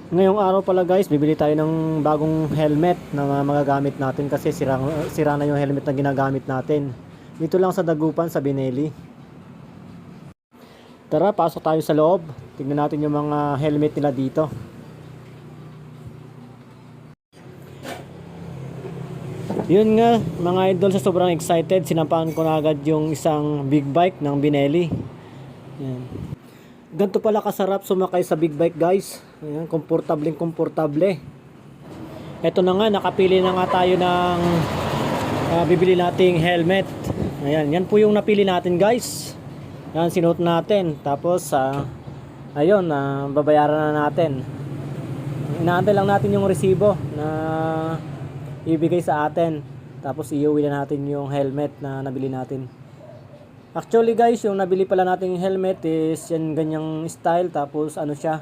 Ngayong araw pala guys, bibili tayo ng bagong helmet na magagamit natin kasi sira na yung helmet na ginagamit natin. Dito lang sa Dagupan sa Bineli. Tara, pasok tayo sa loob. Tingnan natin yung mga helmet nila dito. Yun nga, mga idol, sa sobrang excited, sinampaan ko na agad yung isang big bike ng Bineli. Yan. Ganito pala kasarap sumakay sa big bike guys. Ayan, komportable. Ito na nga, nakapili na nga tayo ng bibili nating helmet. Ayan, yan po yung napili natin guys. Yan, sinuot natin. Tapos, ayun, babayaran na natin. Inaantay lang natin yung resibo na ibigay sa atin. Tapos, iuwi na natin yung helmet na nabili natin. Actually guys, yung nabili pala nating helmet is yan ganyang style, tapos ano siya,